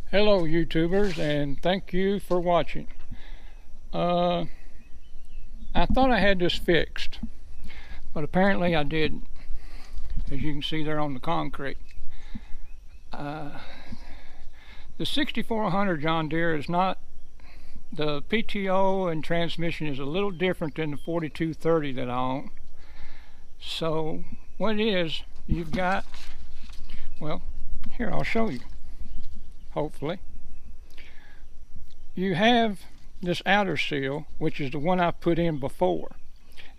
Hello YouTubers, and thank you for watching. I thought I had this fixed, but apparently I didn't, as you can see there on the concrete. The 6400 John Deere is not, the PTO and transmission is a little different than the 4230 that I own. So what it is, you've got, well, here I'll show you, hopefully. You have this outer seal, which is the one I put in before.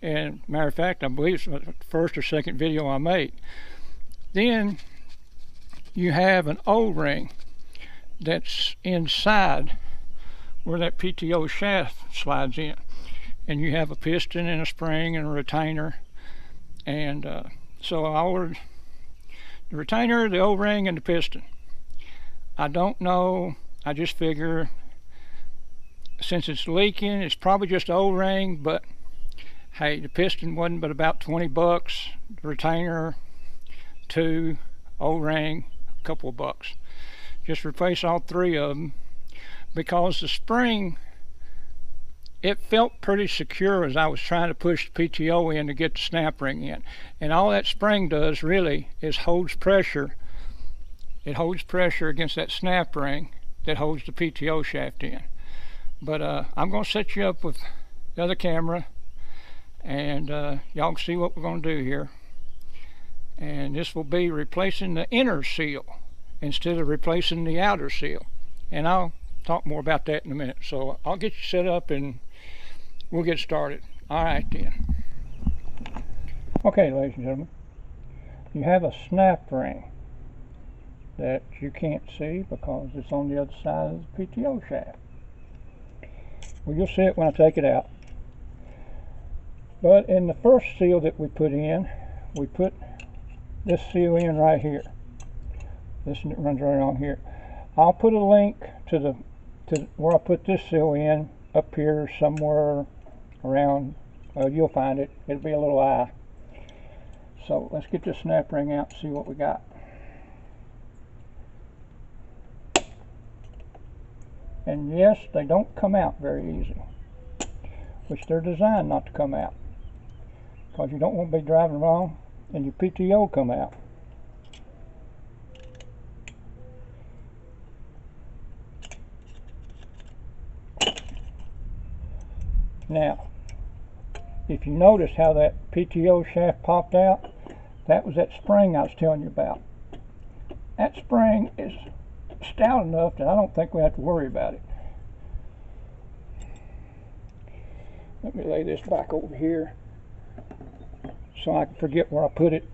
And matter of fact, I believe it's the first or second video I made. Then you have an O-ring that's inside where that PTO shaft slides in. And you have a piston and a spring and a retainer. And so I ordered the retainer, the O-ring, and the piston. I don't know, I just figure since it's leaking, it's probably just O-ring, but hey, the piston wasn't but about 20 bucks, the retainer, 2, O-ring, a couple of bucks. Just replace all 3 of them, because the spring, it felt pretty secure as I was trying to push the PTO in to get the snap ring in. And all that spring does really is holds pressure. It holds pressure against that snap ring that holds the PTO shaft in. But I'm going to set you up with the other camera, and y'all can see what we're going to do here. And this will be replacing the inner seal instead of replacing the outer seal. And I'll talk more about that in a minute. So I'll get you set up and we'll get started. All right then. Okay, ladies and gentlemen, you have a snap ring that you can't see because it's on the other side of the PTO shaft. Well, you'll see it when I take it out. But in the first seal that we put in, we put this seal in right here. This runs right on here. I'll put a link to where I put this seal in up here somewhere around, well, you'll find it. It'll be a little eye. So let's get this snap ring out and see what we got. And yes, they don't come out very easy, which they're designed not to come out, because you don't want to be driving along and your PTO come out. Now, if you notice how that PTO shaft popped out, that was that spring I was telling you about. That spring is stout enough that I don't think we have to worry about it. Let me lay this back over here so I can forget where I put it.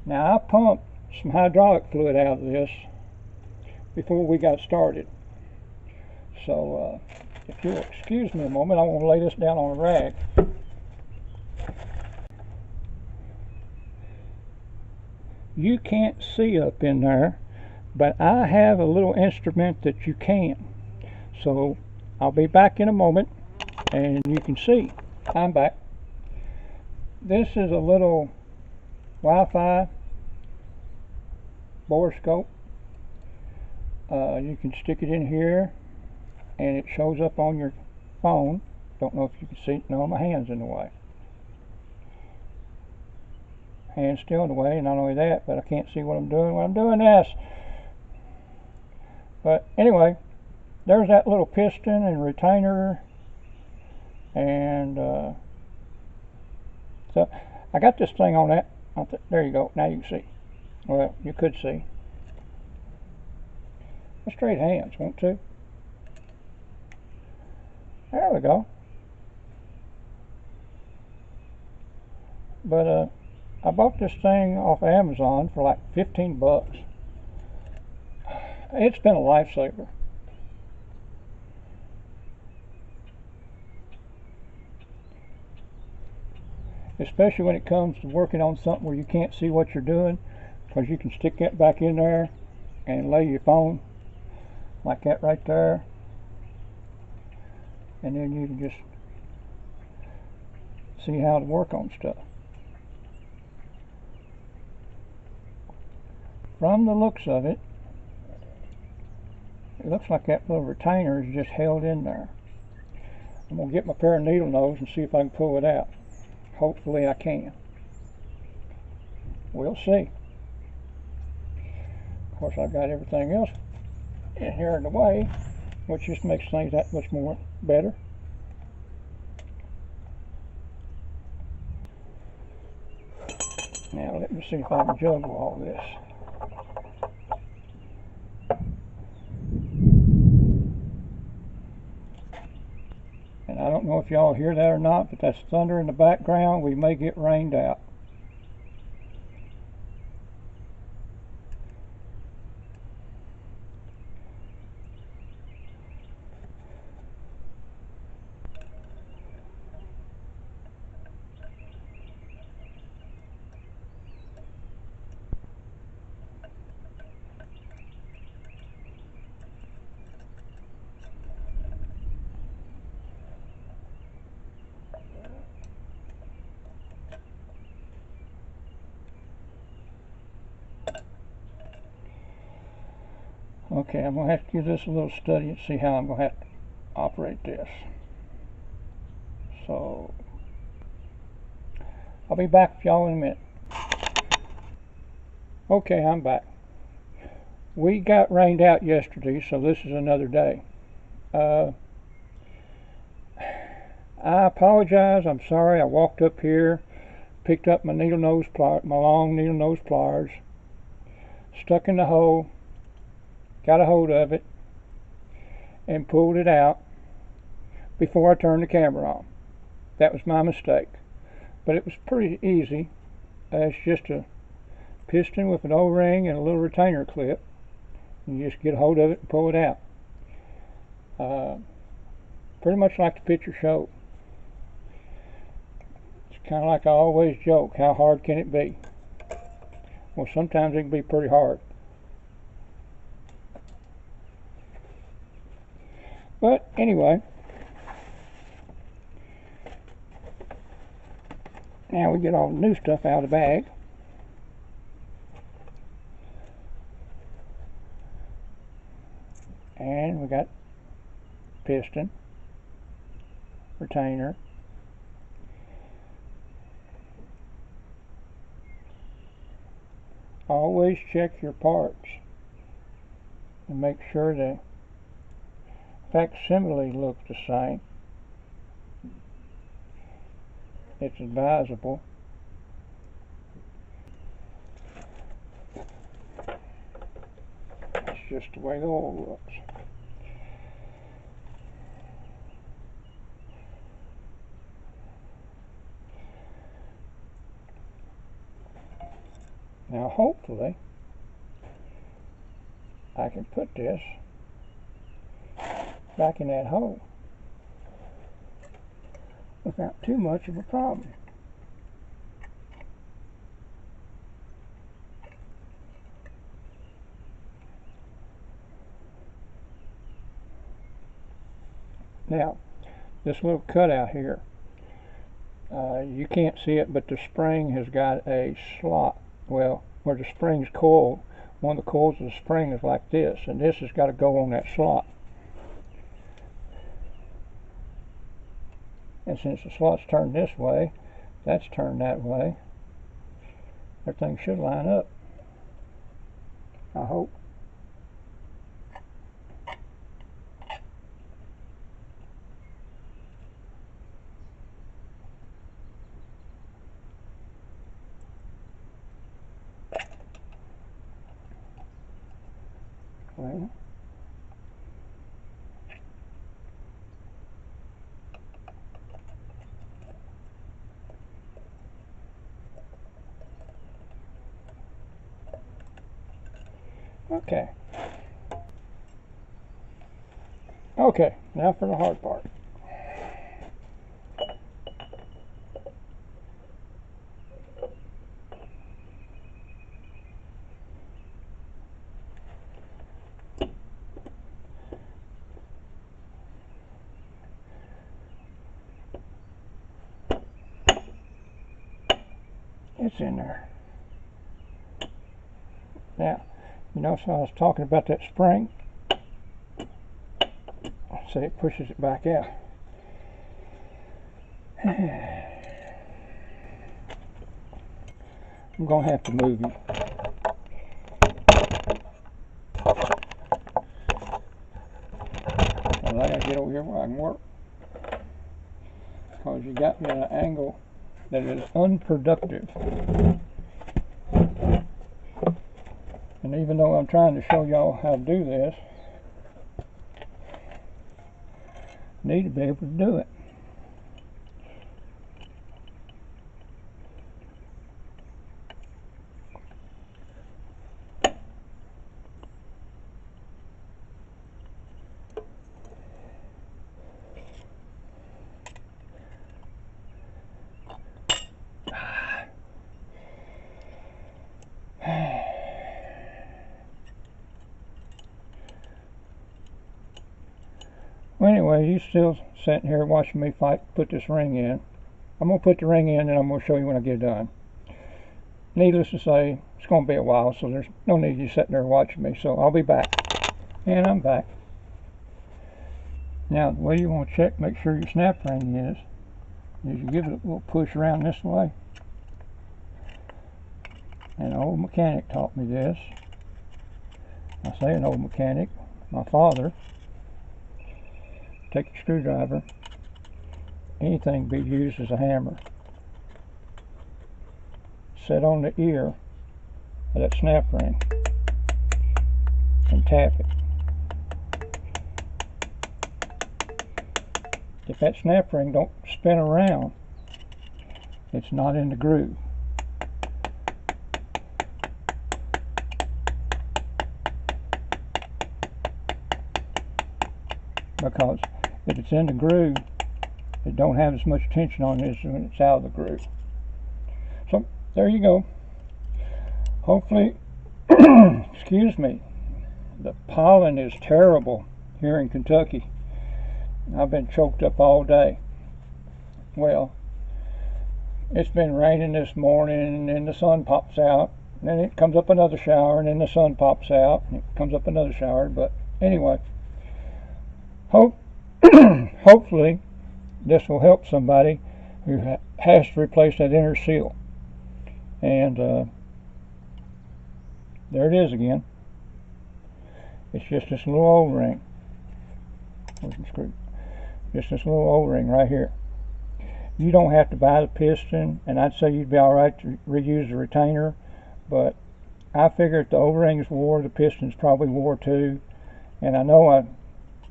Now, I pumped some hydraulic fluid out of this before we got started. So if you'll excuse me a moment, I want to lay this down on a rag. You can't see up in there, but I have a little instrument that you can. So I'll be back in a moment and you can see. I'm back. This is a little Wi-Fi Borescope. You can stick it in here and it shows up on your phone. Don't know if you can see it. No, my hand's in the way. Hand's still in the way, not only that, but I can't see what I'm doing when I'm doing this. But anyway, there's that little piston and retainer, and so I got this thing on that. There you go. Now you can see. Well, you could see. Let's trade hands, want to? There we go. But I bought this thing off Amazon for like 15 bucks. It's been a lifesaver. Especially when it comes to working on something where you can't see what you're doing, because you can stick that back in there and lay your phone like that right there, and then you can just see how to work on stuff. from the looks of it, it looks like that little retainer is just held in there. I'm going to get my pair of needle nose and see if I can pull it out. Hopefully I can. We'll see. Of course, I've got everything else in here in the way, which just makes things that much more better. Now let me see if I can juggle all this. And I don't know if y'all hear that or not, but that's thunder in the background. We may get rained out. Okay, I'm going to have to give this a little study and see how I'm going to have to operate this. So, I'll be back with y'all in a minute. Okay, I'm back. We got rained out yesterday, so this is another day. I apologize. I'm sorry. I walked up here, picked up my needle nose pliers, my long needle nose pliers, stuck in the hole, got a hold of it, and pulled it out before I turned the camera on. That was my mistake. But it was pretty easy. It's just a piston with an O-ring and a little retainer clip. You just get a hold of it and pull it out. Pretty much like the picture showed. It's kind of like I always joke, how hard can it be? Well, sometimes it can be pretty hard. But anyway, now we get all the new stuff out of the bag. And we got piston, retainer, always check your parts and make sure the facsimile looks the same. It's advisable. It's just the way the oil looks. Now hopefully I can put this back in that hole without too much of a problem. Now, this little cutout here, you can't see it, but the spring has got a slot. Well, where the spring's coiled, one of the coils of the spring is like this, and this has got to go on that slot. And since the slot's turned this way, that's turned that way, everything should line up, I hope. Well, okay. Okay, now for the hard part. It's in there. Now, You notice how I was talking about that spring? See, it pushes it back out. I'm going to have to move him. I gotta get over here where I can work. Because you got me at an angle that is unproductive. And even though I'm trying to show y'all how to do this, I need to be able to do it. Well, anyway, he's still sitting here watching me put this ring in. I'm going to put the ring in and I'm going to show you when I get done. Needless to say, it's going to be a while, so there's no need you sitting there watching me. So I'll be back. And I'm back. Now, the way you want to check, make sure your snap ring is you give it a little push around this way. And an old mechanic taught me this. I say an old mechanic, my father. Take a screwdriver, anything be used as a hammer. Set on the ear of that snap ring and tap it. If that snap ring don't spin around, it's not in the groove. Because if it's in the groove, it don't have as much tension on it as when it's out of the groove. So there you go. Hopefully, excuse me, the pollen is terrible here in Kentucky. I've been choked up all day. Well, it's been raining this morning and then the sun pops out. And then it comes up another shower and then the sun pops out and it comes up another shower. But anyway, hopefully this will help somebody who has to replace that inner seal. And there it is again. It's just this little O-ring. Just this little O-ring right here. You don't have to buy the piston, and I'd say you'd be alright to reuse the retainer, but I figure if the O-ring's wore, the piston's probably wore too, and I know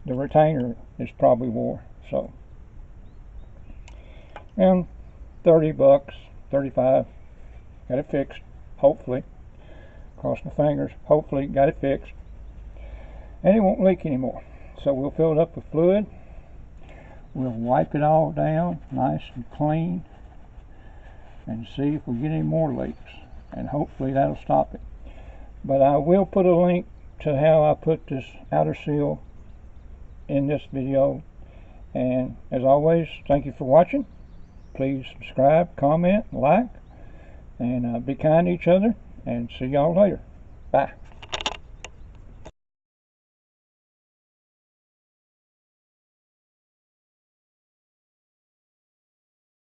the retainer is probably wore. So, and 30 bucks, 35, got it fixed, hopefully. Cross my fingers, hopefully got it fixed. And it won't leak anymore. So we'll fill it up with fluid. We'll wipe it all down nice and clean and see if we get any more leaks. And hopefully that'll stop it. But I will put a link to how I put this outer seal in this video. And as always, thank you for watching. Please subscribe, comment, like, and be kind to each other. And see y'all later. Bye.